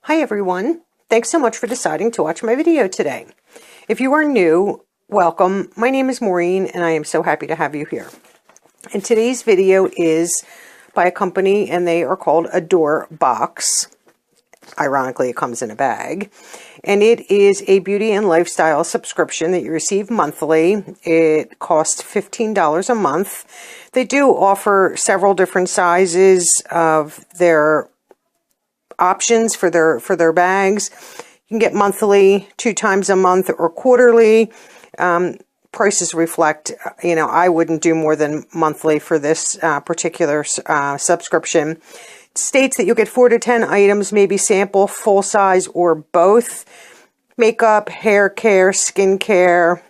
Hi everyone, thanks so much for deciding to watch my video today. If you are new, welcome. My name is Maureen and I am so happy to have you here. And today's video is by a company and they are called Adorebox. Ironically, it comes in a bag. And it is a beauty and lifestyle subscription that you receive monthly. It costs $15 a month. They do offer several different sizes of their options for their bags. You can get monthly, 2 times a month, or quarterly. Prices reflect, I wouldn't do more than monthly for this particular subscription. It states that you'll get 4 to 10 items, maybe sample, full size, or both. Makeup, hair care, skin care,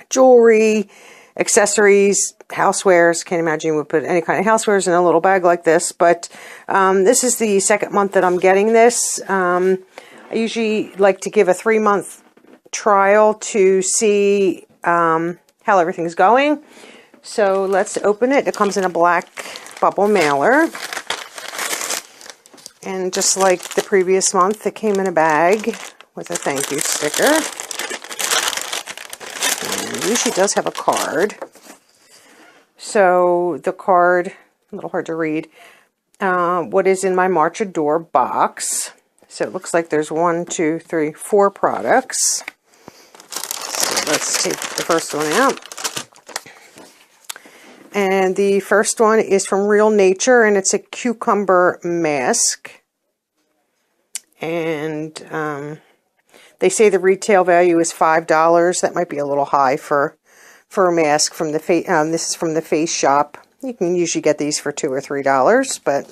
jewelry, accessories, housewares. Can't imagine you would put any kind of housewares in a little bag like this, but this is the second month that I'm getting this. I usually like to give a 3-month trial to see how everything's going. So let's open it. It comes in a black bubble mailer. And just like the previous month, it came in a bag with a thank you sticker. And it usually does have a card. So the card, a little hard to read, what is in my March Adore box. So it looks like there's 4 products. So let's take the first one out. And the first one is from Real Nature, and it's a cucumber mask. And they say the retail value is $5. That might be a little high for a mask from the face. This is from the Face Shop. You can usually get these for $2 or $3, but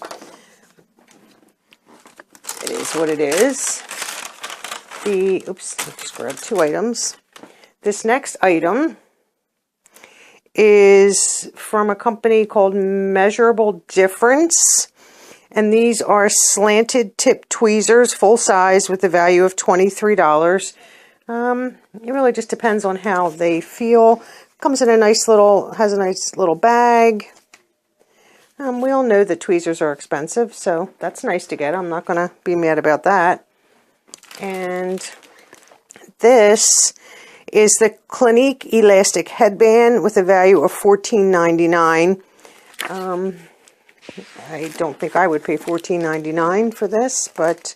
it is what it is. Oops, I just grabbed 2 items. This next item is from a company called Measurable Difference. And these are slanted tip tweezers, full size, with a value of $23. It really just depends on how they feel. Comes in has a nice little bag. We all know that tweezers are expensive, so that's nice to get. I'm not going to be mad about that. And this is the Clinique Elastic Headband with a value of $14.99. I don't think I would pay $14.99 for this, but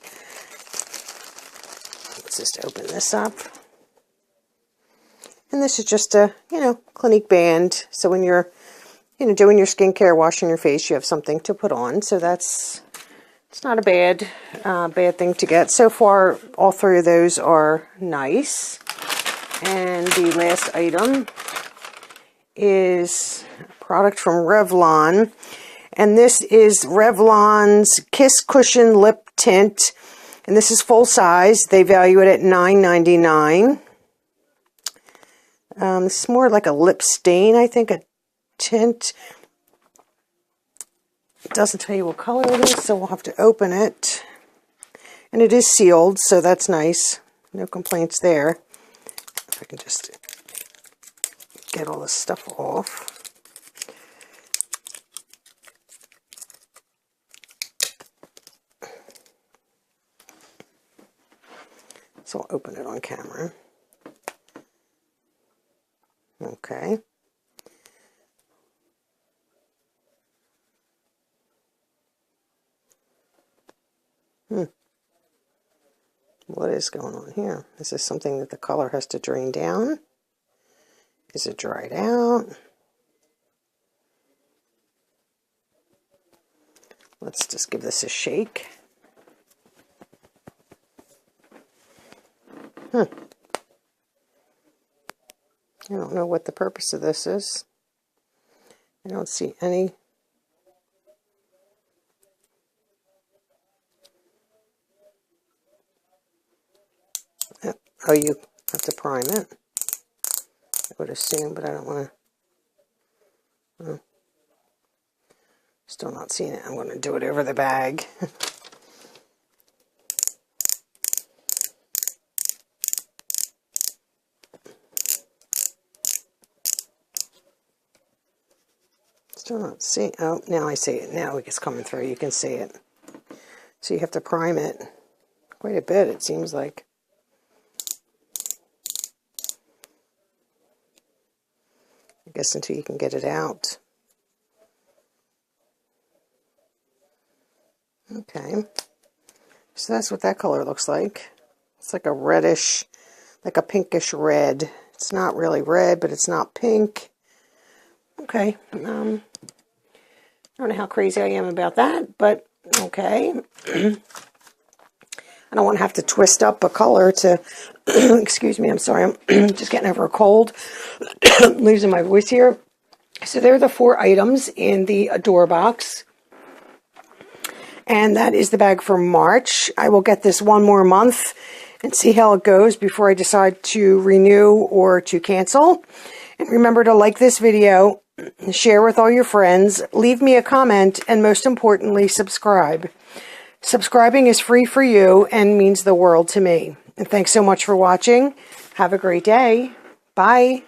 let's just open this up. And this is just a, Clinique band. So when you're, doing your skincare, washing your face, you have something to put on. So it's not a bad thing to get. So far, all 3 of those are nice. And the last item is a product from Revlon. And this is Revlon's Kiss Cushion Lip Tint. And this is full size. They value it at $9.99. This is more like a lip stain, I think, a tint. It doesn't tell you what color it is, so we'll have to open it. And it is sealed, so that's nice. No complaints there. If I can just get all this stuff off. So I'll open it on camera. Okay. What is going on here? Is this something that the color has to drain down? Is it dried out? Let's just give this a shake. I don't know what the purpose of this is. I don't see any. Oh, you have to prime it. I would assume, but I don't want to. Still not seeing it. I'm going to do it over the bag. Still not seeing. Oh, now I see it. Now it's coming through. You can see it. So you have to prime it quite a bit, it seems like. I guess until you can get it out. Okay, so that's what that color looks like. It's like a reddish, like a pinkish red. It's not really red, but it's not pink. Okay, I don't know how crazy I am about that, but okay. I don't want to have to twist up a color to, excuse me, I'm sorry, I'm just getting over a cold, losing my voice here. So there are the 4 items in the Adorebox. And that is the bag for March. I will get this one more month and see how it goes before I decide to renew or to cancel. And remember to like this video, share with all your friends, leave me a comment, and most importantly, subscribe. Subscribing is free for you and means the world to me. And thanks so much for watching. Have a great day. Bye.